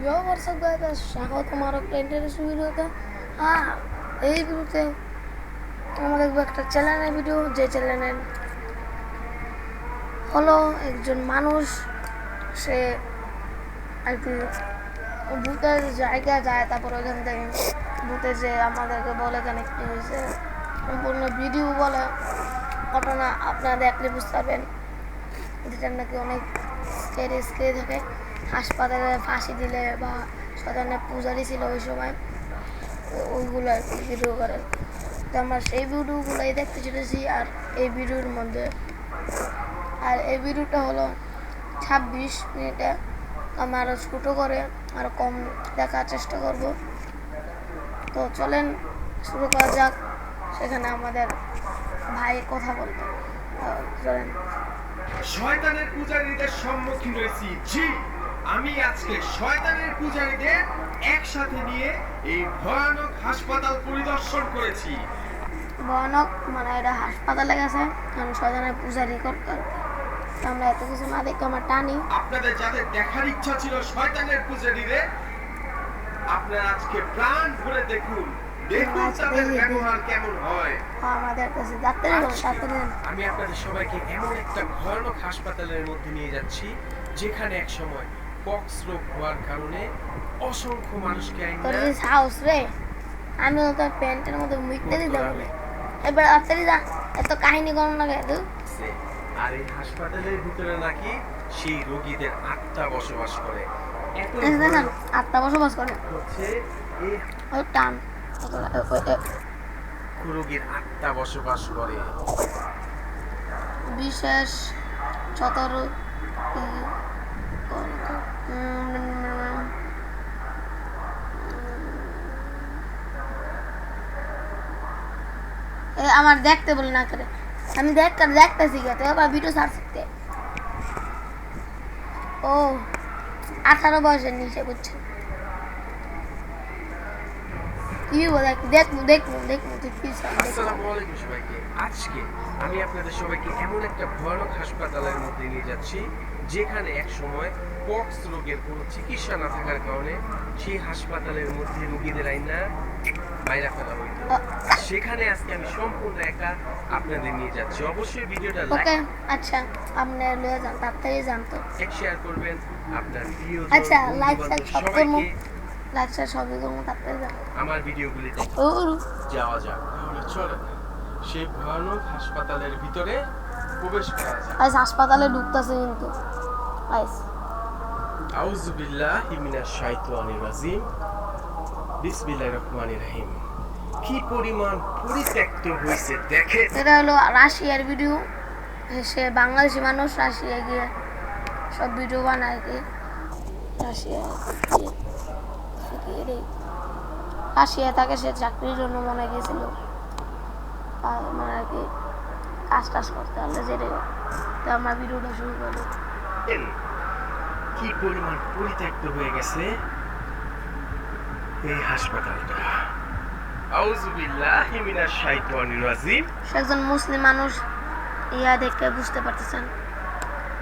Yo, what's up guys? স্বাগত আমার একটা ইন্টারেস্টিং ভিডিওতে। এই ভিডিওতে আমরা দেখবো একটা চ্যানেলের ভিডিও, যে চ্যানেলের হলো একজন মানুষ, সে আর কি ভূতের জায়গায় যায়, তারপর ওইখান থেকে ভূতে যে আমাদেরকে বলে এখানে কী হয়েছে, সম্পূর্ণ ভিডিও বলে ঘটনা আপনারা দেখলে বুঝতে পারবেন। যেটা নাকি অনেক স্কেরি থাকে। হাসপাতালে ফাঁসি দিলে বা শয়তানের পূজারি ছিল ওই সময়, ওইগুলো আর কি ভিডিও করে। তো আমরা সেই ভিডিওগুলোই দেখতে চলেছি। আর এই ভিডিওটা হলো 26 মিনিটে। আমরা আরও ছোটো করে আরও কম দেখার চেষ্টা করব। তো চলেন শুরু করা যাক। সেখানে আমাদের ভাই কথা বলবে। চলেন। শয়তানের পূজারীদের সম্মুখীন হয়েছি। জি, আমি আজকে শয়তানের পূজারীদের একসাথে নিয়ে এই ভয়ানক হাসপাতাল পরিদর্শন করেছি। ভয়ানক মানে এটা হাসপাতালে গেছে, কারণ শয়তানের পূজারি করতে। আমরা এত কিছু না দেখে আমার টানি। আপনাদের যাদের দেখার ইচ্ছা ছিল শয়তানের পূজারীদের, আপনারা আজকে প্রাণ ভরে দেখুন, দেখুন তাদের ব্যবহার কেমন হয়। আমাদের কাছে যাত্রী আমি আপনাদের সবাইকে এমন একটা ভয়ানক হাসপাতালের মধ্যে নিয়ে যাচ্ছি, যেখানে এক সময় পক্স রোগ হওয়ার কারণে অসংখ্য মানুষকে হাউস রে, আমি তো প্যান্টের মধ্যে মুইতে দিতে বলে এবার তাড়াতাড়ি যা, এত কাহিনী কোন লাগে তো। আর এই হাসপাতালের ভিতরে নাকি সেই রোগীদের আত্মা বসবাস করে। আত্মা বসবাস করে হচ্ছে এই ওই টান রোগীর আত্মা বসবাস করে। বিশেষ 17 আমার দেখতে বলে না করে, আমি দেখতেছি তো আবার ভিডিও ছাড় শিখতে। ও 18 বয়সের নিচে বুঝছেন। আজকে আমি আপনাদের সবাইকে এমন একটা ভয়ানক হাসপাতালের মধ্যে নিয়ে যাচ্ছি, যেখানে এক সময় পক্স রোগের কোনো চিকিৎসা না থাকার কারণে সেই হাসপাতালের মধ্যে রোগীদের আইনা বাইরে ফেলা হইতো। সেখানে আজকে আমি সম্পূর্ণ একা আপনাদের নিয়ে যাচ্ছি। অবশ্যই ভিডিওটা লাইক, আচ্ছা আপনি লয়ে যান, তাড়াতাড়ি যান তো, শেয়ার করবেন আপনার প্রিয়। আচ্ছা লাইক সবসময় লাইকটা সবই করবো, তাড়াতাড়ি যান। আমার ভিডিওগুলি যাওয়া যাক। তাহলে চলো সেই ভয়ানক হাসপাতালের ভিতরে প্রবেশ করা যাক। আজ হাসপাতালে ঢুকতেছে কিন্তু আইস। আউযু বিল্লাহি মিনাশ শাইতানির রাজিম। বিসমিল্লাহির রহমানির রহিম। কি পরিমাণ পরিত্যক্ত হয়েছে দেখে। এটা হলো রাশিয়ার ভিডিও। সে বাংলাদেশি মানুষ, রাশিয়ায় গিয়ে সব ভিডিও বানায় কি। রাশিয়ায় থাকে, সে চাকরির জন্য মনে গিয়েছিল, মানে আর কি কাজ টাজ করতে হলে যেটা। তো আমরা ভিডিওটা শুরু করি। কি পরিমাণ পরিত্যক্ত হয়ে গেছে এই হাসপাতালটা। আউযু বিল্লাহি মিনাশ শাইতানির রাজিম। সে একজন মুসলিম মানুষ, ইয়া দেখে বুঝতে পারতেছেন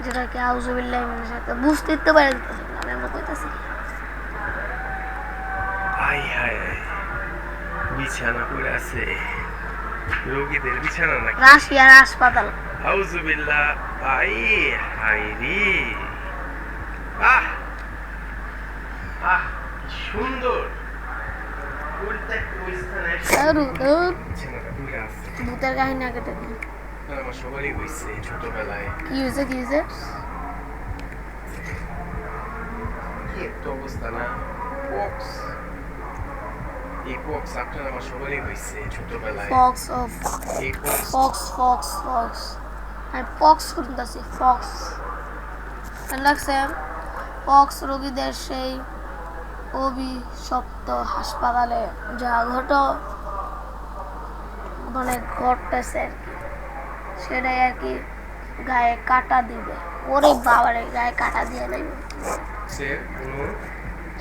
যেটা কি আউযু বিল্লাহি মিনাশ শাইতানির, বুঝতে তো পারে দিতেছেন না, আমি আমরা কইতাছি। হাই হাই, বিছানা পড়ে আছে, রোগীদের বিছানা নাকি রাশিয়ার হাসপাতাল। আউযু বিল্লাহ। আই হাই রে, আহ আহ কি সুন্দর পরিত্যক্ত স্থানে ভূতের কাহিনী আগে থেকে আমার সবারই হয়েছে ছোটবেলায়। কি হয়েছে কি হয়েছে কি একটা অবস্থা না। পক্স, এই পক্স আপনার আমার সবারই হয়েছে ছোটবেলায়। ফক্স অফ এই পক্স ফক্স আর পক্স করতেছি ফক্স লাগছে। পক্স রোগীদের সেই অভিশপ্ত হাসপাতালে যা মানে ঘটতেছে আর কি, সেটাই আর কি গায়ে কাটা দিবে। ওরে বাবারে, গায়ে কাটা দিয়ে নেবে। কোনো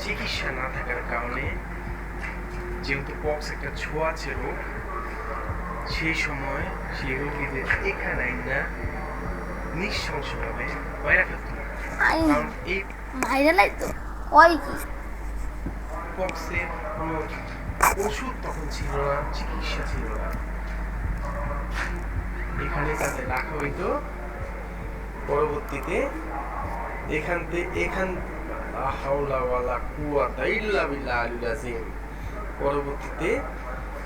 চিকিৎসা না থাকার কারণে, যেহেতু পক্স একটা ছোঁয়াচে রোগ, সেই সময় সেই রোগীদের এখানে না নৃশংসভাবে মাইরা ফেলতো। মাইরা লাগতো কয় কি পক্সের কোনো ওষুধ তখন ছিল না, চিকিৎসা ছিল না। এখানে তাদের রাখা হইতো, পরবর্তীতে লা হাওলা ওয়ালা কুওয়াতা ইল্লা বিল্লাহিল আযীম, পরবর্তীতে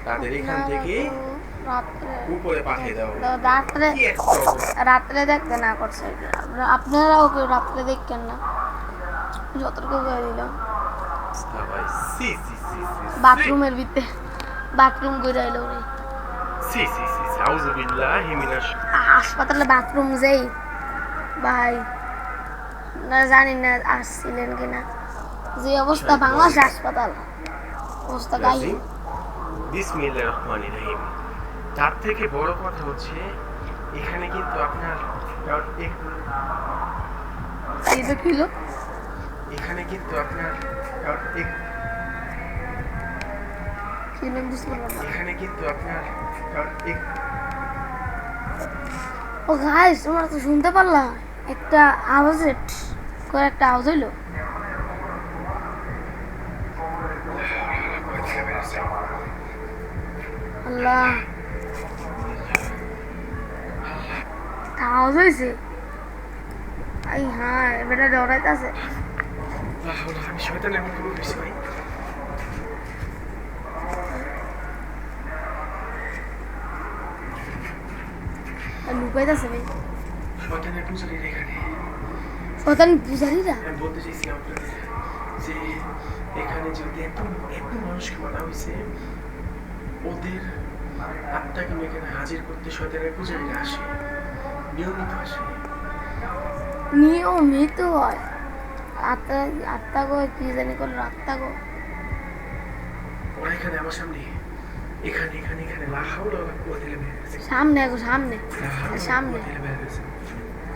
তাদের এখান থেকে রাত্রে উপরে পাঠিয়ে দেওয়া হলো। রাত্রে কি একটা অবস্থা! রাত্রে দেখতে না করছে, আপনারাও কেউ রাত্রে দেখছেন না, যতটুকু করে দিলাম ভাই, সি সি সি সি বাথরুমের ভিতরে বাথরুম করে এলো উনি। সি সি সি সি আউযুবিল্লাহি মিনাশ। হাসপাতালে বাথরুম যাই ভাই, না জানি না আসছিলেন কিনা, যে অবস্থা বাংলাদেশ হাসপাতাল অবস্থা গাই। বিসমিল্লাহির রহমানির রহিম। তার থেকে বড় কথা হচ্ছে এখানে কিন্তু আপনার এই দেখিলো এখানে কিন্তু আপনার কি নাম বুঝতে পারলাম না। এখানে কিন্তু আপনার ও গাইস, তোমরা তো শুনতে পারলা একটা আওয়াজ, করে একটা আওয়াজ হইলো। আল্লাহ, আওয়াজ হয়েছে। এই হ্যাঁ, এবারে ডরাইতেছে। আমি শয়তানের মুখোমুখি হয়েছি ভাই। লুকাইতেছে ভাই, শয়তানের পূজারীরা এখানে। শয়তান পূজারীরা। আমি বলতে চাইছিলাম আপনাদের যে এখানে যদি এত এত মানুষকে মারা হয়েছে, ওদের আত্মা কিন্তু এখানে হাজির করতে শয়তানের পূজারীরা আসে, নিয়মিত আসে। নিয়মিত হয়। আত্মা আত্মা গো কি জানি করলো, আত্মা গো ওরা এখানে আমার সামনে, এখানে এখানে এখানে লা হাওলা ওয়ালা কুওয়াতা ইল্লা বিল্লাহ। সামনে গো, সামনে লা হাওলা ওয়ালা সামনে। কুওয়াতা ইল্লা বিল্লাহ।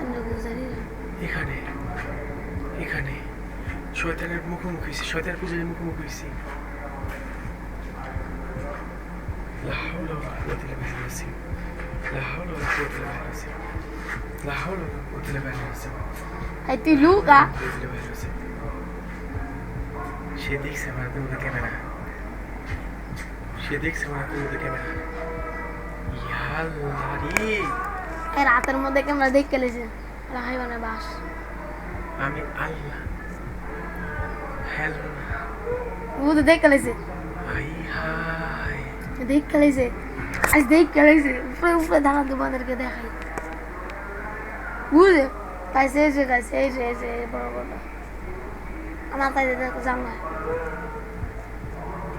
আমরা পূজারীরা এখানে এখানে শয়তানের মুখোমুখি হয়েছি, শয়তানের পূজারীর মুখোমুখি হয়েছি। লা হাওলা ওয়ালা কুওয়াতা ইল্লা বিল্লাহ। লা হাওলা ওয়ালা কুওয়াতা ইল্লা বিল্লাহ। লা হাওলা ওয়ালা কুওয়াতা ইল্লা বিল্লাহ। এই তুই লুকা। সে দেখছে আমার হাতের মধ্যে ক্যামেরা, সে দেখছে আমার হাতের মধ্যে ক্যামেরা। ইয়াল্লাহ রে, এই রাতের মধ্যে ক্যামেরা দেখে লেছে রাহাই মানে বাস। আমি আল্লাহ। হ্যালো, ও তো দেখে লেছে, হাই হাই। দেখে লেছে, আজ দেখে লেছে। উপরে উপরে দাঁড়া তোমাদেরকে দেখাই, বুঝলে পাইছে। এই যে গাইছে, এই যে এই যে বড় বড় আমার তাই দেখো জামা।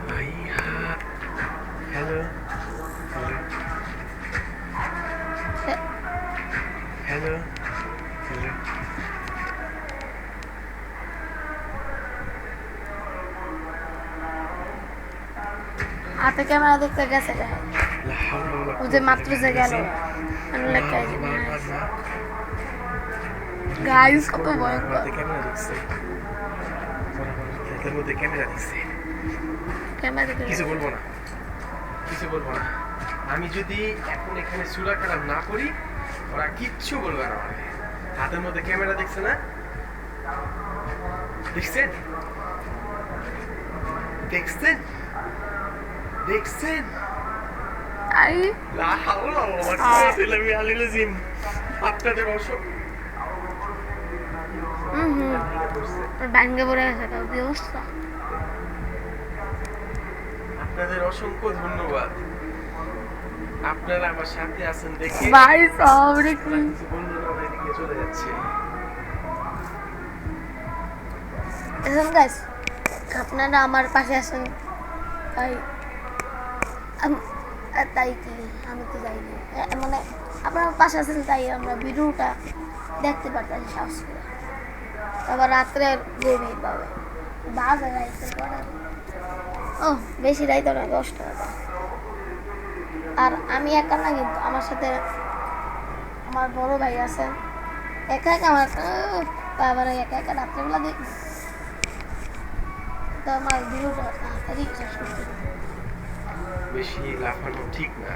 High high. Hello hello hello. হাতে ক্যামেরা দেখতে গেছে লা হাওলা ওয়ালা ও যে মাত্র যে গেল গাইস, কত ভয়ঙ্কর। ক্যামেরা দেখছে, হাতের মধ্যে ক্যামেরা দেখছে। ক্যামেরা দেখে কিছু বলবো না, কিছু বলবো না। আমি যদি এখন এখানে সূরা কালাম না করি, ওরা কিচ্ছু বলবে না আমাকে। হাতের মধ্যে ক্যামেরা দেখছে না, দেখছেন দেখছেন দেখছেন। আই লা হাওলা ওয়ালা কুওয়াতা ইল্লা বিল্লাহিল আযীম। আপনাদের ব্যাঙ্গে পড়ে গেছে, তাও কি অবস্থা। আপনাদের অসংখ্য ধন্যবাদ, আপনারা আমার সাথে আছেন দেখে। ভাই সব রে কি কিছু বললো না, এদিকে চলে যাচ্ছে। এখন গাইস, আপনারা আমার পাশে আছেন তাই তাই কি আমি তো যাইনি, মানে আপনার পাশে আছেন তাই আমরা ভিডিওটা দেখতে পারতেছি সাহস করে। আবার রাত্রে গভীর ভাবে বাজে রাইতে পরে, ও বেশি রাইতে না, 10টা। আর আমি একা না, কিন্তু আমার সাথে আমার বড় ভাই আছে। একা একা আমার বাবার একা একা রাত্রেবেলা দেখি তো আমার ভিডিওটা তাড়াতাড়ি শেষ করতে হবে। বেশি লাফানো ঠিক না,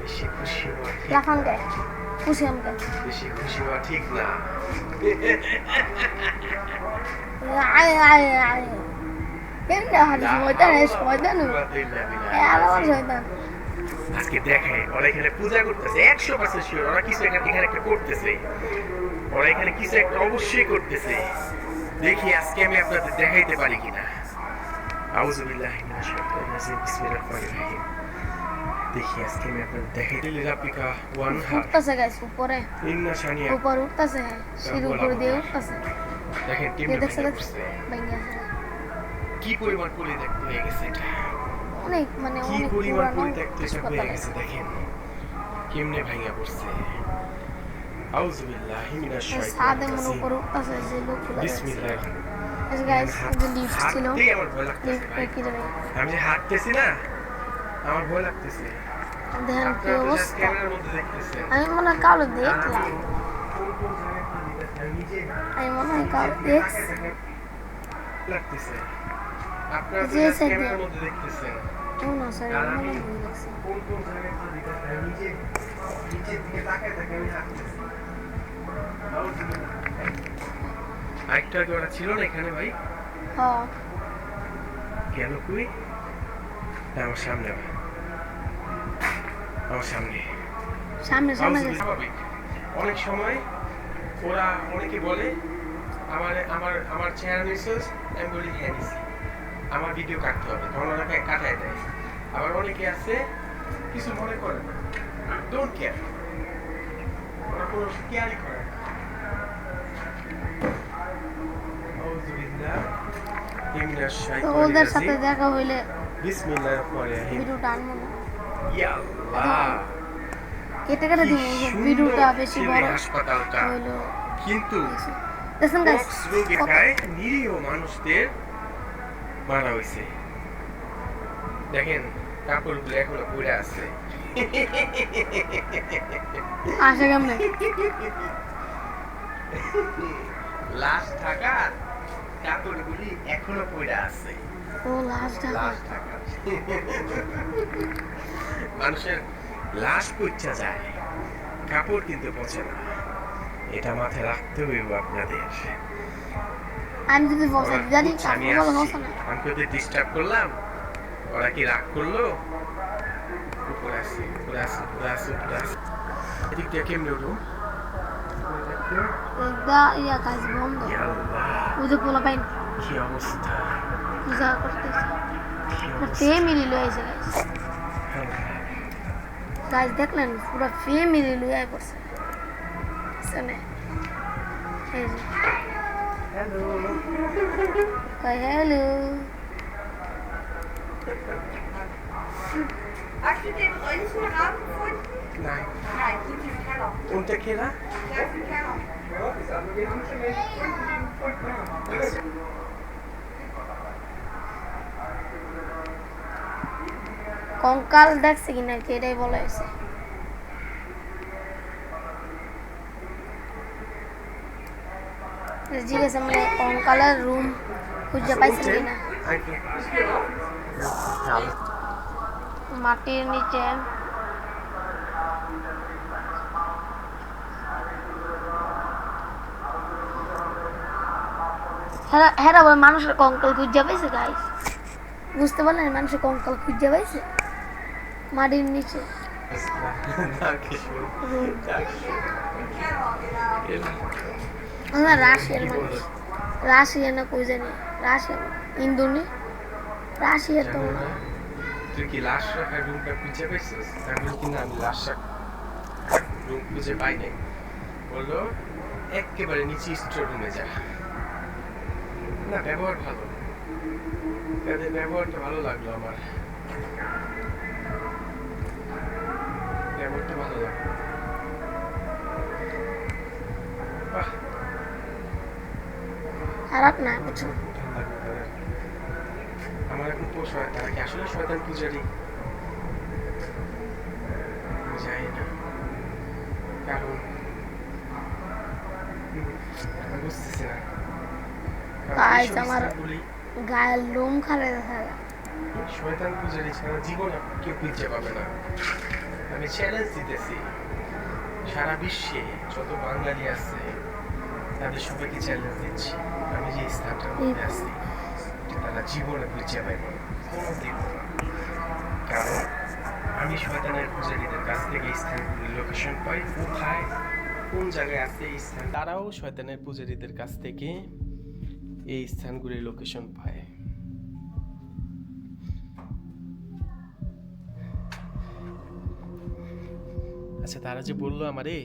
বেশি খুশি হওয়া ঠিক লাফান কে খুশি আমকে বেশি খুশি হওয়া ঠিক না। আয় আয় আয় না শয়তান শয়তান আলাদা শয়তান আজকে দেখে ওরা এখানে পূজা করতেছে 100% শিওর ওরা কিছু এখানে একটা করতেছে ওরা এখানে কিছু একটা অবশ্যই করতেছে দেখি আজকে আমি আপনাদের দেখাইতে পারি কিনা আউযুবিল্লাহি মিনাশ শাইতানির রাজিম বিসমিল্লাহির রহমানির রহিম দেখি আজকে আমি আপনাদের দেখাইতে রাব্বিকা ওয়ান হার উঠতেছে গাইস উপরে ইন্না শানিয়া উপর উঠতেছে সিঁড়ি উপর দিয়ে উঠতেছে দেখেন কে কেমনে দেখছে ভেঙে ভাঙে আছে কি পরিমাণ করে দেখতে হয়ে গেছে এটা অনেক মানে কি অনেক পরিমাণ পুরানো করে দেখতে এটা হয়ে হাসপাতাল গেছে দেখেন কেমনে ভাঙা পড়ছে আউযুবিল্লাহি মিনাশ সাদে শাইতানির মনে রাজিম উপর উঠতেছে যে লোকগুলো বিসমিল্লাহ এই গাইস যে লিফট ছিল হাঁটতেই আমার ভয় লাগতেছে লিফট ভাই। কি যাবে আমি যে হাঁটতেছি না আমার ভয় লাগতেছে দেখেন কি আপনারা তো just অবস্থা ক্যামেরার মধ্যে দেখতেছেন আমি মনে হয় কালো দেখলাম কোন কোন জায়গায় কি দিতেছে আমি নিজে আমি মনে হয় কালো দেখছি লাগতেছে আপনারা তো যে just side ক্যামেরার দিয়ে। মধ্যে দেখতেছেন ও না স্যার আর আমি আমি মনে হয় ভুল দেখছি কোন কোন জায়গায় কি দিতেছে আমি নিজে নিচের দিকে তাকায় তাকায় আমি হাঁটতেছি আরেকটা কি ওরা ছিল না এখানে ভাই হ্যাঁ গেল কই না, আমার সামনে ভাই। আমার সামনে সামনে সামনে গেছে স্বাভাবিক অনেক সময় ওরা অনেকে বলে আমার আমার আমার চেহারা নিউজ আমি বলি হ্যাঁ নিছি আমার ভিডিও কাটতে হবে তখন ওরা কাটায় দেয় আবার অনেকে আছে কিছু মনে করে না ডোন্ট কেয়ার ওরা কোনো কেয়ারই করে না আউযুবিল্লাহ মিনাশ তো শাইতানির ওদের সাথে রাজিম দেখা হইলে বিসমিল্লাহির রহমানির রহিম ভিডিওটা আনবো না ইয়া আল্লাহ কেটে কেটে দিব ভিডিওটা বেশি বড় হাসপাতালটা হইলো কিন্তু দেখেন গাইস পক্স রোগে প্রায় নিরীহ মানুষদের মারা হয়েছে দেখেন কাপড়গুলো এখনো পড়ে আছে আসে কেমনে লাশ থাকার কাপড়গুলি এখনো পড়ে আছে ও লাস্ট লাশ থাকার মানুষের লাশ পচা যায় কাপড় কিন্তু পচে না এটা মাথায় রাখতে হইব আপনাদের আমি যদি বসে ওরা জানি বুঝছে আমি কাপড় বলা আসছি। বসে না আমি তো ওদের ডিস্টার্ব করলাম ওরা কি রাগ করলো উপরে আসি উপরে আসি উপরে আসি উপরে আসি এদিক দিয়ে কেমনে উঠবো দা ইয়া কাজ বন্ধ ইয়া আল্লাহ, ওই যে পোলা পাইন কি অবস্থা পূজা করতেছে কি অবস্থা ফ্যামিলি লয়েছে গাইস গাইস দেখলেন পুরো ফ্যামিলি লয়ে পড়ছে শুনে এই যে hello hello Hast du den räumlichen Rahmen gefunden? Nein. Nein, sind im Keller. Und der Keller? Der ist im Keller. কঙ্কাল দেখছে কিনা কি এটাই বলা হয়েছে জিজ্ঞেস মানে কঙ্কালের রুম খুঁজে পাইছেন কিনা মাটির নিচে হ্যাঁ বলে মানুষের কঙ্কাল খুঁজে পাইছে গাইস বুঝতে পারলেন মানুষের কঙ্কাল খুঁজে পাইছে মাটির নিচে Dankeschön. Room Dankeschön. আমরা রাশিয়ার মানুষ রাশিয়া না কই জানি রাশিয়া ইন্দোনি রাশিয়া তো জানো না? তুই কি লাশ রাখার রুমটা খুঁজে পাইছিস আমি কি না আমি লাশ রুম খুঁজে পাই নাই বললো একেবারে নিচে স্টোর রুমে যা না ব্যবহার ভালো তাদের ব্যবহারটা ভালো লাগলো আমার ব্যবহারটা ভালো লাগলো বাহ খারাপ না বুঝছো ঠান্ডা করে আমার এখন পোষায় তারা কি আসলে শয়তান পূজারি যাই না কারণ আমি বুঝতেছি না কারণ Guys, এইসব আমার- স্থানগুলি গায়ের লোম খারে দেখা যায় শয়তান পূজারি ছাড়া জীবন কেউ খুঁজে পাবে না আমি চ্যালেঞ্জ দিতেছি সারা বিশ্বে যত বাঙালি আছে তাদের সবাইকে চ্যালেঞ্জ দিচ্ছি আমি যে স্থানটার মধ্যে আছি এটা তারা জীবনে বুঝে পাইব না, কোনোদিন না। কারণ আমি শয়তানের পূজারীদের কাছ থেকে স্থানগুলির লোকেশন পাই, কোথায় কোন জায়গায় আছে এই স্থান, তারাও শয়তানের পূজারীদের কাছ থেকে এই স্থানগুলির লোকেশন পায়। আচ্ছা, তারা যে বললো আমারে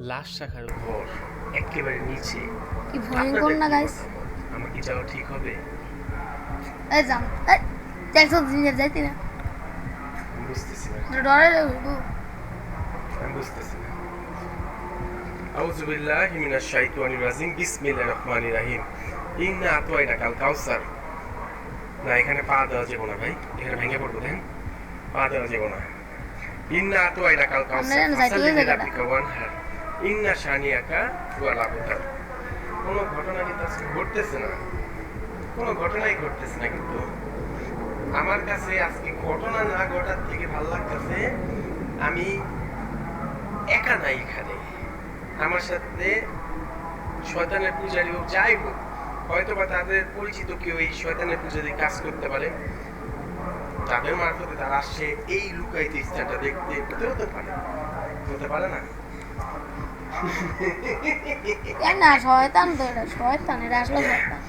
লাশ রাখার ঘর একেবারে নিচে, কি ভয়ঙ্কর না গাইস। আমার কি যাওয়া ঠিক হবে? এই যান, এই দেখছো দিনে যাইতি না, আমি বুঝতেছি না, ডরে যাবো। আমি বুঝতেছি না। আউযু বিল্লাহি মিনাশ শাইতানির রাজিম, বিসমিল্লাহির রহমানির রহিম। ইন্না আতওয়াইনাকাল কাউসার। না, এখানে পা দেওয়া যাবে না ভাই, এখানে ভেঙে পড়বো। দেন, পা দেওয়া যাবে না। ইন্না আতওয়াইনাকাল কাউসার, ফাসাল্লি লিরাব্বিকা ওয়ানহার, ইন্না শানিয়াকা হুয়াল আবতার। কোনো ঘটনা কিন্তু আজকে ঘটতেছে না, কোনো ঘটনাই ঘটতেছে না। কিন্তু আমার কাছে আজকে ঘটনা না ঘটার থেকে ভালো লাগতেছে আমি একা নাই এখানে, আমার সাথে শয়তানের পূজারীও যাই হোক, হয়তো বা তাদের পরিচিত কেউ এই শয়তানের পূজারি কাজ করতে পারে, তাদের মারফতে তারা আসছে এই লুকায়িত স্থানটা দেখতে, হতে পারে, হতে পারে না। কেন না, শয়তান তো এটা, শয়তান এটা আসলে শয়তান।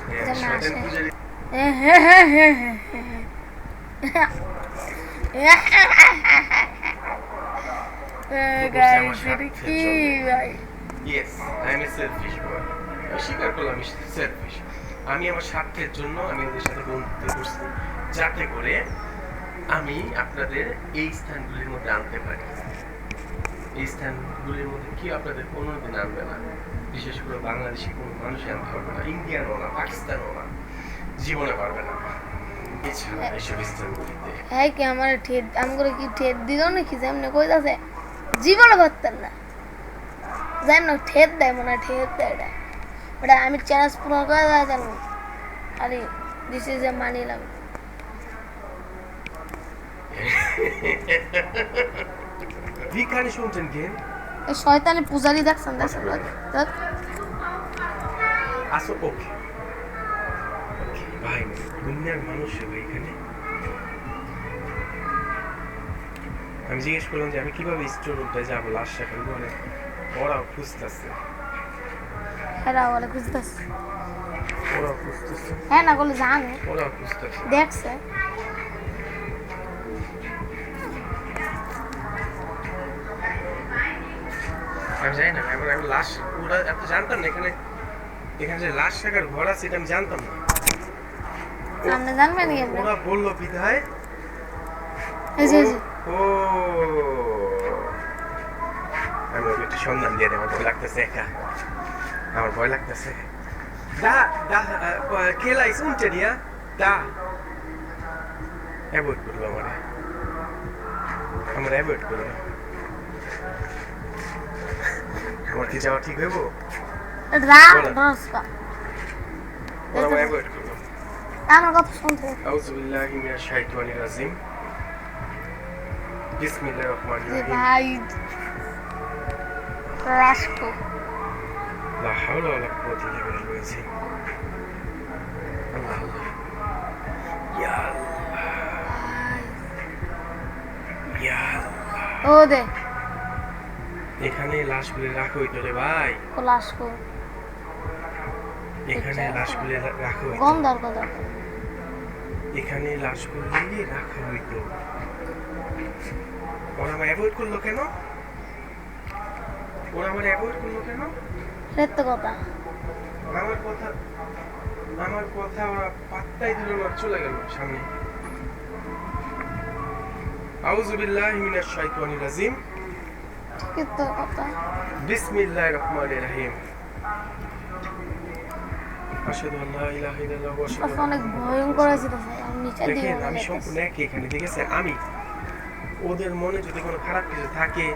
হ্যাঁ, শয়তান পূজারী গাইস এটা কি ভাই? Yes, I am a selfish boy. স্বীকার করলাম আমি সেলফিশ। আমি আমার স্বার্থের জন্য আমি ওদের সাথে বন্ধুত্ব করছি, যাতে করে আমি আপনাদের এই স্থানগুলির মধ্যে আনতে পারি। এই স্থানগুলির মধ্যে কি আপনাদের কোনোদিন আনবে না, বিশেষ করে বাংলাদেশি কোনো মানুষই আনতে পারবে না, ইন্ডিয়ানও না, পাকিস্তানও না, জীবনে পারবে না। এছাড়া এইসব স্থানগুলিতে হ্যাঁ কি আমার ঠেট আমি করে কি ঠেট দিল নাকি যেমনি কইতাছে জীবনে করতেন না, জান না ঠেট দেয় মনে হয়, ঠেট দেয় এটা। ওটা আমি চ্যালেঞ্জ পূরণ করে দেওয়া জানবো। আরে this is a money love. Wie kann ich unten gehen? এই শয়তানের পূজারি দেখছেন, দেখছেন দেখ। আসো, ওকে ওকে ভাই, দুনিয়ার মানুষ হবে এখানে। আমি জিজ্ঞেস করলাম যে আমি কিভাবে স্টোর রুমটা যাবো, লাশ রাখার ঘরে। ওরাও খুঁজতেছে, হ্যাঁ বলে খুঁজতেছে, ওরাও খুঁজতেছে, হ্যাঁ না বলে জানে, ওরাও খুঁজতেছে। দেখছে। আমি জানি না, আমি লাশ, ওরা এত জানতাম না এখানে, এখানে যে লাশ রাখার ঘর আছে এটা আমি জানতাম না। আপনি জানবেন কি? ওরা বললো বিধায় এই যে ও, আমি ওকে একটু সন্ধান দিয়ে দেবো, আমার ভয় লাগতেছে একা, আমার ভয় লাগতেছে। Da, Kela ist unter dir. Da. Avoid করলো আমারে, আমার অ্যাভয়েড করলো। আমার কি যাওয়া ঠিক হইব? রাম দরস্কা ওরা আমায় অ্যাভয়েড করলো। আমার কথা শুনতে। আউযু বিল্লাহি মিনাশ শাইতানির রাজিম, বিসমিল্লাহির রহমানির যে রহিম। ভাই রাস্কো লা হাওলা ওয়ালা কুওয়াতা ইল্লা বিল্লাহ। আল্লাহ আল্লাহ, ইয়া আল্লাহ, ইয়া আল্লাহ। ও দে এখানে লাশগুলি রাখা হইতো রে ভাই, রাস্কো এখানে লাশগুলি রাখা হইতো, গন্ধার কথা। এখানে লাশগুলি রাখা হইতো। ওরা আমায় অ্যাভয়েড করলো কেন? ওরা আমার অ্যাভয়েড করলো কেন? সত্য কথা। আমার কথা ওরা পাত্তাই দিল না, চলে গেল সামনে। আউযু বিল্লাহি মিনাশ শাইতানির রাজিম, সত্য কথা। বিসমিল্লাহির রহমানির রহিম। আশহাদু আল্লা ইলাহা ইল্লাল্লাহু ওয়া আশহাদু অনেক ভয়ঙ্কর আছে তো ভাই, আমি নিচে দিয়ে দেখেন, আমি সম্পূর্ণ একই এখানে, ঠিক আছে? আমি ওদের মনে যদি কোনো খারাপ কিছু থাকে,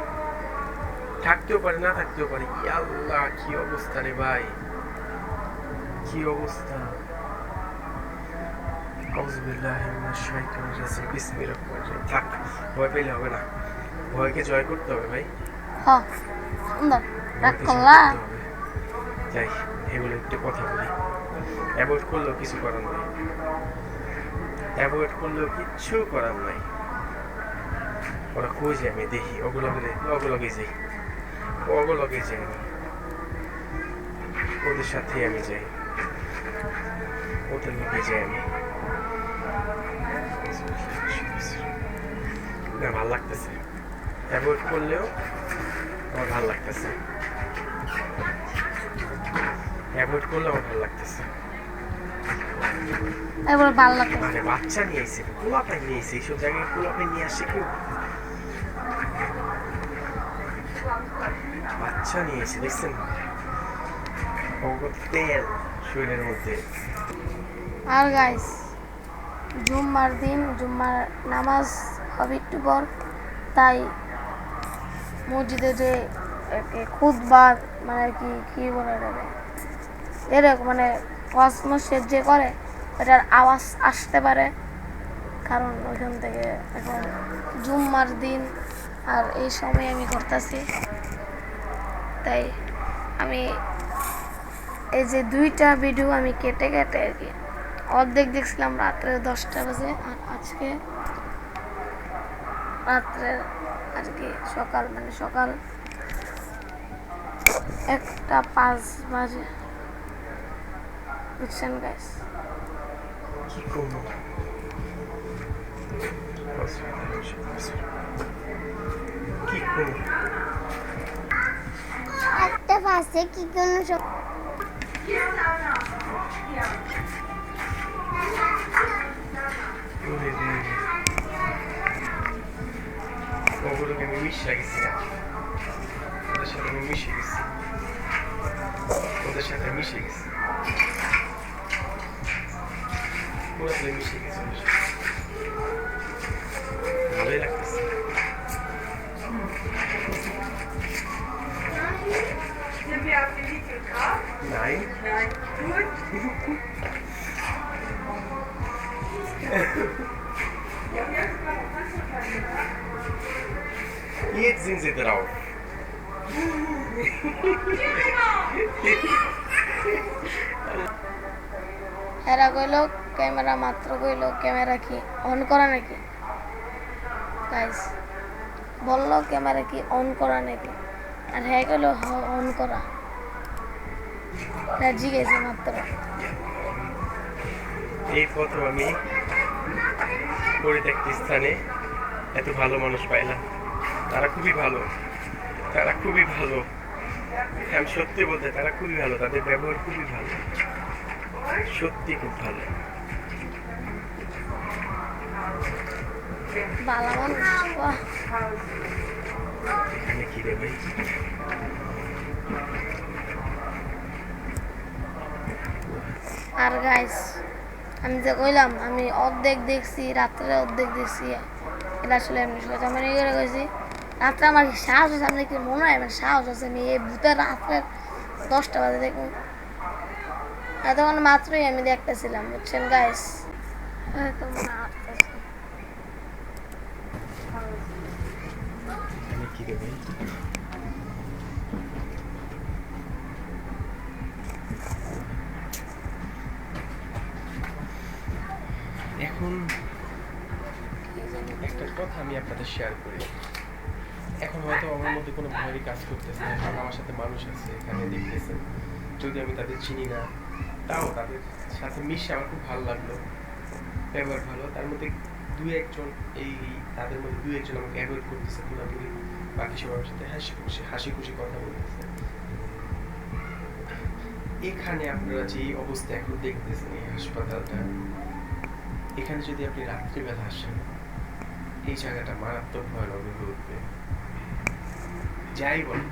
থাকতেও পারে, না থাকতেও পারে। ইয়া আল্লাহ, কি অবস্থা রে ভাই, কি অবস্থা। আউযু বিল্লাহি মিনাশ শাইতানির রাজিম, বিসমিল্লাহির রহমানির রহিম। থাক, ভয় পেলে হবে না, ভয়কে জয় করতে হবে ভাই। হ্যাঁ সুন্দর রাগ ভয়কে জয় করলা। করতে হবে। যাই, এগুলো একটু কথা বলি। অ্যাভয়েড করলেও কিছু করার নাই, অ্যাভয়েড করলেও কিচ্ছু করার নাই। ওরা কই যায় আমি দেখি, ওগুলোকে যাই, ওগুলোকে যাই আমি, ওদের সাথে আমি যাই, ওদের লোকে যাই আমি। না ভাল লাগতেছে, অ্যাভয়েড করলেও আমার ভাল লাগতেছে, অ্যাভয়েড করলেও আমার ভাল লাগতেছে। এবার ভালো লাগে। মানে বাচ্চা নিয়ে এসে পোলাপাই নিয়ে এসে এইসব জায়গায় পোলাপাই নিয়ে আসে কেউ, বাচ্চা নিয়ে এসে দেখছেন তেল শরীরের মধ্যে। আর গাইস, জুম্মার দিন, জুম্মার নামাজ হবে একটু পর, তাই মসজিদে যে খুতবা মানে কি বলে এটাকে, এরকম মানে ওয়াজ মসজিদ যে করে এটার আওয়াজ আসতে পারে, কারণ ওইখান থেকে এখন জুম্মার দিন আর এই সময় আমি করতেছি, তাই আমি এই যে 2টা ভিডিও আমি কেটে কেটে আর কি অর্ধেক দেখছিলাম রাত্রে 10টা বাজে, আর আজকে রাত্রে আর কি সকাল মানে সকাল 1:05 বাজে, বুঝছেন গাইস। কি করবো, কি করবো, একটা পাশে কি কোনো ওগুলোকে আমি মিশে গেছি, ওদের সাথে আমি মিশে গেছি, ওদের সাথে মিশে গেছি, পুরোপুরি মিশে গেছি ওদের সাথে। ভালোই লাগতেছে। Sind wir auf dem Weg gekommen? Nein. Nein. Gut. Jetzt sind sie drauf. এরা কইলো ক্যামেরা, মাত্র কইলো ক্যামেরা কি অন করা নাকি, গাইস বললো ক্যামেরা কি অন করা নাকি, আর হ্যাঁ কইলো অন করা, রাজি গেছে মাত্র। এই প্রথম আমি পরিত্যক্ত স্থানে এত ভালো মানুষ পাইলাম। তারা খুবই ভালো, তারা খুবই ভালো, আমি সত্যি বলতে তারা খুবই ভালো, তাদের ব্যবহার খুবই ভালো, সত্যি খুব ভালো। ভালো মানুষ, বাহ। এখানে কি রে ভাই, আর গাইস আমি যে কইলাম আমি অর্ধেক দেখছি রাত্রে, অর্ধেক দেখছি, এটা আসলে এমনি সোজা আমি করে কইছি রাত্রে আমার কি সাহস আছে, আপনি কি মনে হয় আমার সাহস আছে আমি এই ভূতের রাত্রে 10টা বাজে দেখুন, তখন মাত্রই আমি দেখতেছিলাম, বুঝছেন গাইস। তো মনে আসতেছে এখানে কি রে ভাই, এখন একটা কথা আমি আপনাদের শেয়ার করি। এখন হয়তো আমার মধ্যে কোনো ভয়ই কাজ করতেছে না, কারণ আমার সাথে মানুষ আছে এখানে দেখতেছেন, যদি আমি তাদের চিনি না তাও তাদের সাথে মিশে আমার খুব ভালো লাগলো, ব্যবহার ভালো। তার মধ্যে তাদের মধ্যে 2-1 জন আমাকে অ্যাভয়েড করতেছে পুরোপুরি, বাকি সবার সাথে হাসি খুশি কথা বলতেছে। এখানে আপনারা যে অবস্থা এখন দেখতেছেন এই হাসপাতালটা, এখানে যদি আপনি রাত্রিবেলা আসেন এই জায়গাটা মারাত্মক ভয়ানক হয়ে উঠবে, যাই বলেন।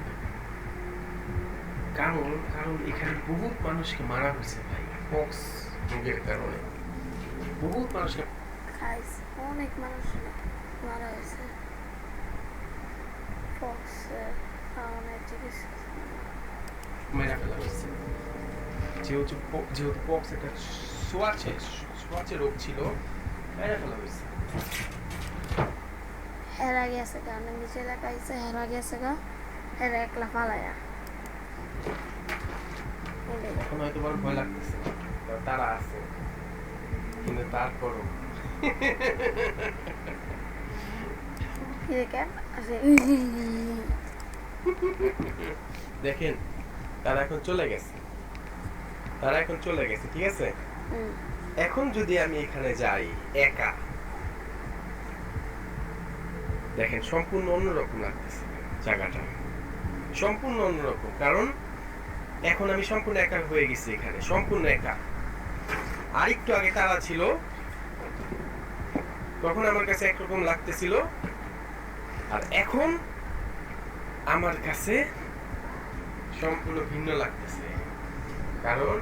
কারণ এখানে বহুত মানুষকে মারা হয়েছে ভাই, পক্স রোগের কারণে বহুত মানুষকে গাইস, অনেক মানুষ মারা হয়েছে পক্সের কারণে, চিকিৎসা মেরা ফেলা হয়েছে। যেহেতু পক্স একটা সোয়াচে রোগ ছিল, মেরা ফেলা হয়েছে। হেরা গেছে গা, নিচে লাগাইছে, হেরা গেছে গা, হেরা একলা ফালায়া। এখন হয়তো বড় ভয় লাগতেছে, তারা আছে, কিন্তু তারপরও কি রে কেন আছে দেখেন তারা এখন চলে গেছে, তারা এখন চলে গেছে, ঠিক আছে। এখন যদি আমি এখানে যাই একা, দেখেন সম্পূর্ণ অন্যরকম লাগতেছে জায়গাটা, সম্পূর্ণ অন্যরকম। কারণ এখন আমি সম্পূর্ণ একা হয়ে গেছি এখানে, সম্পূর্ণ একা। আর একটু আগে তারা ছিল, তখন আমার কাছে একরকম লাগতেছিল, আর এখন আমার কাছে সম্পূর্ণ ভিন্ন লাগতেছে। কারণ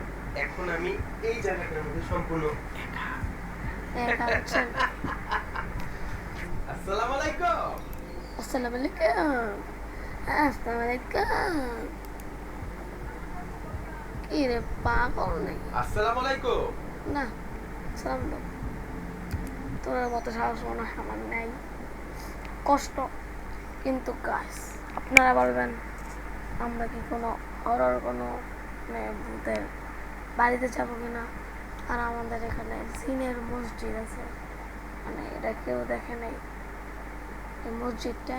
এখন আমি এই জায়গাটার মধ্যে সম্পূর্ণ একা। একা আছেন। আসসালামু আলাইকুম। আসসালামু আলাইকুম। আসসালামু আলাইকুম। কি রে পাগল নাকি? আসসালামু আলাইকুম। না সালাম দাও। তোর মতো সাহস মনে হয় আমার নেই, কষ্ট। কিন্তু গাইস আপনারা বলবেন আমরা কি কোনো হরর কোনো মানে ভূতের বাড়িতে যাবো কিনা? আর আমাদের এখানে জিনের মসজিদ আছে, মানে এটা কেউ দেখে নাই এই মসজিদটা,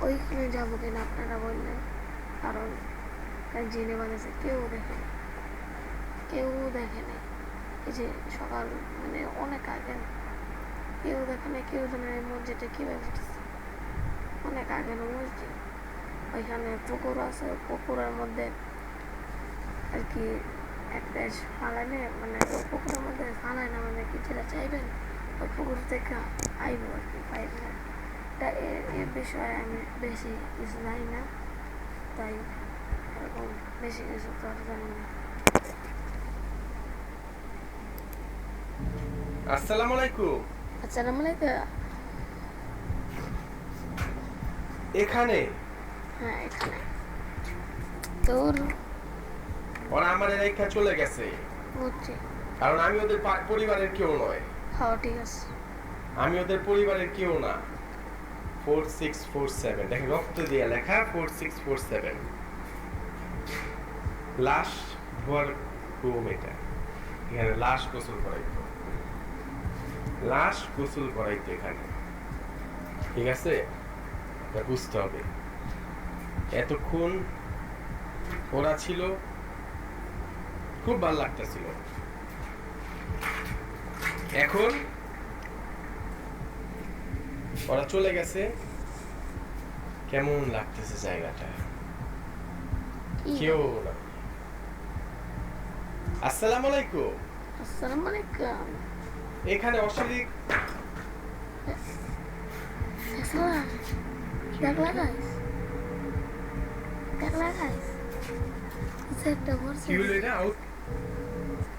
ওইখানে যাবো কিনা আপনারা বললেন। কারণ জিনে বানিয়েছে, কেউ দেখে নাই, কেউ দেখে নাই। এই যে সকাল মানে অনেক আগে কেউ দেখে নাই, কেউ জানে না এই মসজিদটা কীভাবে উঠেছে। অনেক আগের মসজিদ, ওইখানে পুকুর আছে, পুকুরের মধ্যে আর কি একটা ফালাইলে মানে পুকুরের মধ্যে ফালায় না, মানে কি যেটা চাইবেন ওই পুকুর থেকে আইব আর কি পাইবে। তা এর বিষয়ে আমি বেশি কিছু জানি না, তাই এরকম বেশি কিছু তো আর জানি না। আসসালামু আলাইকুম। আসসালামু আলাইকুম। এখানে হ্যাঁ এখানে তোর ওরা আমার রেখা চলে গেছে, বুঝছি। কারণ আমি ওদের পরিবারের কেউ নয়, হ্যাঁ ঠিক আছে। আমি ওদের পরিবারের কেউ না। 4647 দেখেন রক্ত দিয়ে লেখা 4647। লাশ ধোয়ার রুম এটা, এখানে লাশ গোসল করাইতো, লাশ গোসল করাইতো এখানে, ঠিক আছে। এটা বুঝতে হবে। এতক্ষণ ওরা ছিল, খুব ভালো লাগতেছিল। এখন ওরা চলে গেছে, কেমন লাগতেছে জায়গাটা, কেউ না। আসসালামু আলাইকুম। আসসালামু আলাইকুম। এখানে অশালীন দেখলা গাইস, দেখলা গাইস, সেটা বলছে কি হলো এটা?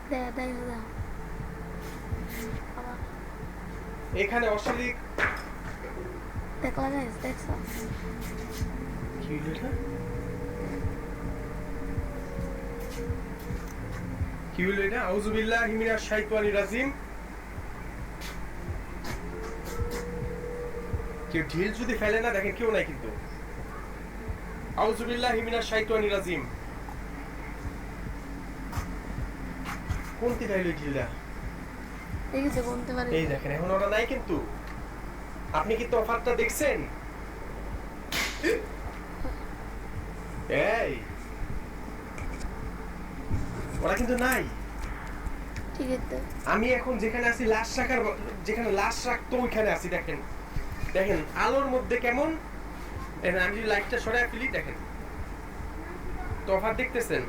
দে দে দাও। এখানে অশালীন দেখলা গাইস, দেখছো? কি হলো এটা? কি হলো এটা? আউযুবিল্লাহি মিনাশ শাইতানির রাজিম। কেউ ঢিল যদি ফেলে না, দেখেন কেউ নাই কিন্তু। আউযুবিল্লাহি মিনাশ শাইতানির রাজিম। কোন দিকে হলো ঢিলটা? এই যে বলতে পারি। এই দেখেন এখন ওরা নাই কিন্তু। আপনি কি তফাৎটা দেখছেন? এই ওরা কিন্তু নাই। ঠিক আছে। আমি এখন যেখানে আছি লাশ রাখার, যেখানে লাশ রাখতো ওইখানে আছি। দেখেন দেখেন আলোর মধ্যে কেমন, দেখেন আমি যদি লাইটটা সরাই ফেলি, দেখেন তফাৎ দেখতেছেন?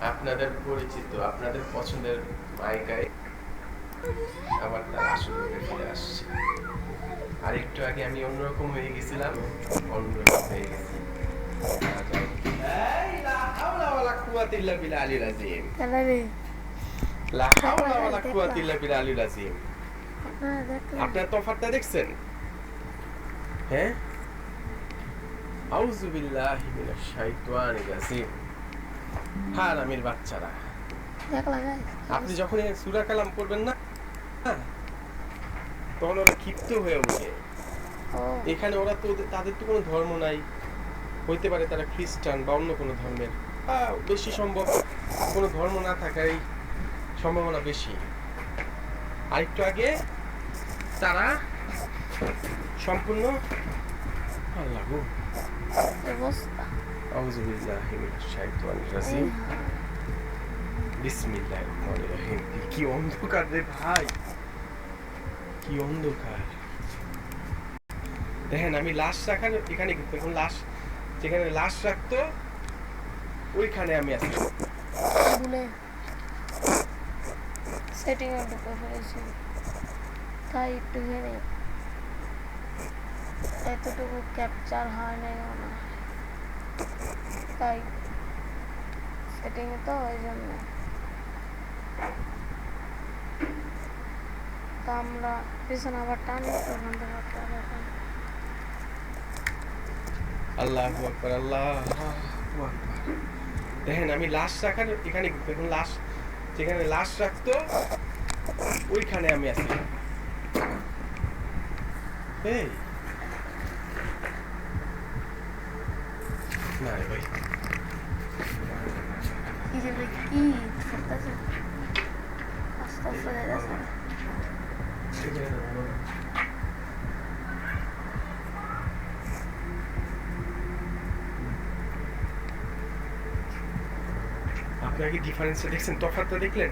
আপনাদের পরিচিত, আপনাদের পছন্দের নায়িকায় আবার তার আসল রূপে ফিরে আসছে। আর একটু আগে আমি অন্যরকম হয়ে গেছিলাম, অন্যরকম হয়ে গেছি। এই লা হাওলা ওয়ালা কুওয়াতা ইল্লা বিল্লাহ আলিল আযীম। কালারে লা হাওলা ওয়ালা কুওয়াতা ইল্লা বিল্লাহ আলিল আযীম। আপনারা দেখলেন? আপনারা তফাৎটা দেখছেন? হ্যাঁ? আউযু বিল্লাহি মিনাশ শাইতানির রাজিম। হারামির বাচ্চারা, দেখলা গাইস? আপনি যখন এই সূরা কালাম পড়বেন না, তখন ওরা ক্ষিপ্ত হয়ে ওঠে। ও এখানে ওরা তো তাদের তো কোনো ধর্ম নাই, হইতে পারে তারা খ্রিস্টান বা অন্য কোনো ধর্মের, বা বেশি সম্ভব কোনো ধর্ম না থাকারই সম্ভাবনা বেশি। আরেকটু আগে তারা সম্পূর্ণ আল্লাহ গো অবস্থা আউযু বিল্লাহি মিনাশ শাইতানির রাজিম বিসমিল্লাহির রহমানির রহিম। কি অন্ধকার রে ভাই, কি অন্ধকার। দেখেন আমি লাশ রাখার এখানে কিন্তু এখন লাশ যেখানে লাশ রাখতো ওইখানে আমি আছি। ভুলে সেটিং এ ঢুকে ফেলেছি, তাই একটুখানি এতটুকু ক্যাপচার হয় নাই মনে হয়, তাই সেটিং এ তো ওই জন্য। তো আমরা পিছনে আবার টানি তো ওখান থেকে একটা দেখেন। আল্লাহু আকবার, আল্লাহু আকবার। দেখেন আমি লাশ রাখার এখানে কিন্তু এখন লাশ যেখানে লাশ রাখতো ওইখানে আমি আছি। এই না রে ভাই, কি যে ভাই কি করতেছে, আস্তে আস্তে যাইতেছে। আপনারা কি ডিফারেন্সটা দেখছেন, তফাৎটা দেখলেন?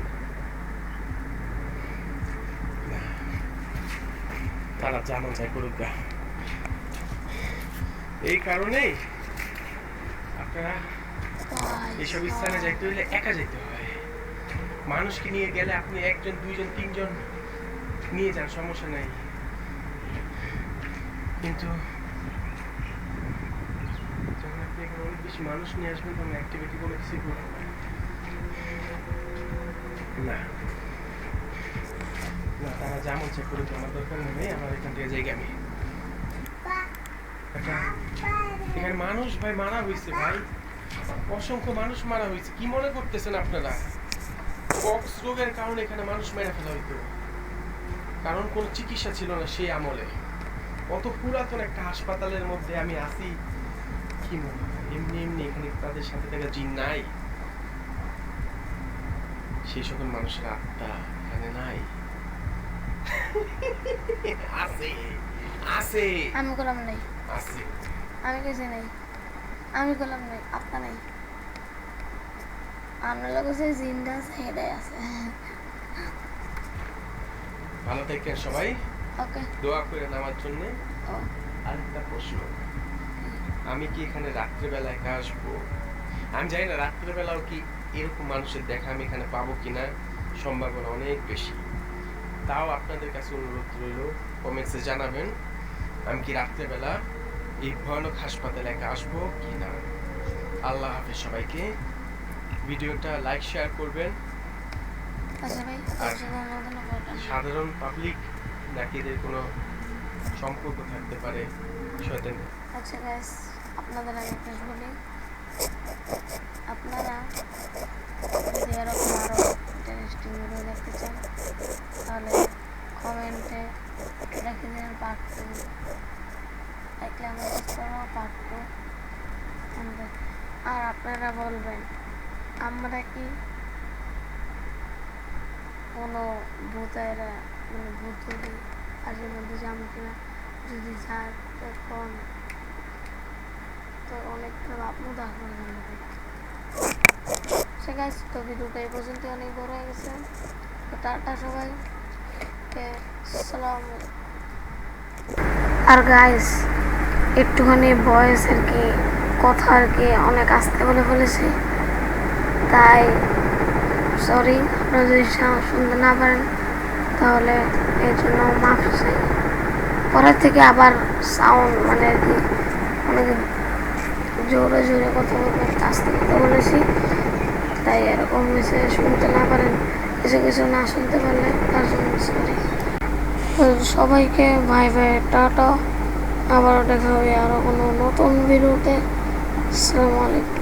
তারা জানো যায় করুক গা। এই কারণেই আপনারা এইসব স্থানে যাইতে হলে একা যেতে হয়। মানুষকে নিয়ে গেলে আপনি একজন দুইজন তিনজন নিয়ে যান, সমস্যা নাই, কিন্তু যখন আপনি এখানে অনেক বেশি মানুষ নিয়ে আসবেন তখন অ্যাক্টিভিটি কোনো কিছু করবেন না। না তারা যেমন চেক করুক, আমার দরকার নেই, আমার এখান থেকে জায়গা আমি এখানে মানুষ ভাই মারা হয়েছে ভাই, অসংখ্য মানুষ মারা হয়েছে। কি মনে করতেছেন আপনারা পক্স রোগের কারণে এখানে মানুষ মেরে ফেলা হইতো? কারণ কোনো চিকিৎসা ছিল না সেই আমলে। অত পুরাতন একটা হাসপাতালের মধ্যে আমি আছি, কি মনে হয় এমনি এমনি এখানে তাদের সাথে থাকা জিন নাই? সেই সকল মানুষের আত্মা এখানে নাই? আছে আছে আমি করলাম নাই, আছে। আমি কিছু নেই, আমি করলাম নাই, আপনার নেই, আমরা লোক যে জিন্দা আছে সেটাই আছে। ভালো থাকেন সবাই, ওকে। দোয়া করেন আমার জন্য। ও আরেকটা প্রশ্ন, আমি কি এখানে রাত্রেবেলা একা আসবো? আমি জানি না রাত্রেবেলাও কি এরকম মানুষের দেখা আমি এখানে পাবো কিনা, সম্ভাবনা অনেক বেশি। তাও আপনাদের কাছে অনুরোধ রইল, কমেন্টসে জানাবেন আমি কি রাত্রেবেলা এই ভয়ানক হাসপাতালে একা আসবো কিনা। আল্লাহ হাফেজ সবাইকে। ভিডিওটা লাইক শেয়ার করবেন। আচ্ছা ভাই, আর সাধারণ পাবলিক নাকি এদের কোনো সম্পর্ক থাকতে পারে শয়তান। আচ্ছা গাইস, আপনাদের আমি একটা বলি, আপনারা যদি এরকম আরও ইন্টারেস্টিং ভিডিও দেখতে চান তাহলে কমেন্টে রেখে দেবেন পার্ট 2, দেখলে আমরা চেষ্টা করবো পার্ট 2 আনতে। আর আপনারা বলবেন আমরা কি কোনো ভূতেরা মানে ভূত যদি কাজের মধ্যে যাবো কিনা, যদি যার তখন তো অনেকটা আপনি দেখবেন আমাদের। ঠিক আছে, তো ভিডিওটা এই পর্যন্ত অনেক বড় হয়ে গেছে, তো টাটা সবাই, আসসালামু আলাইকুম। আর গাইস একটুখানি ভয়েস আর কি, কথা আর কি অনেক আস্তে বলে ফেলেছি, তাই সরি। আপনারা যদি শুনতে না পারেন তাহলে এর জন্য মাফ চাই। পরের থেকে আবার সাউন্ড মানে আর কি অনেক জোরে জোরে কথা বলতে, আস্তে কথা বলেছি, তাই এরকম হয়েছে। শুনতে না পারেন, কিছু কিছু না শুনতে পারলে তার জন্য সরি। তো সবাইকে ভাই ভাই টাটা, আবারও দেখা হবে আরও কোনো নতুন ভিডিওতে। আসসালামু আলাইকুম।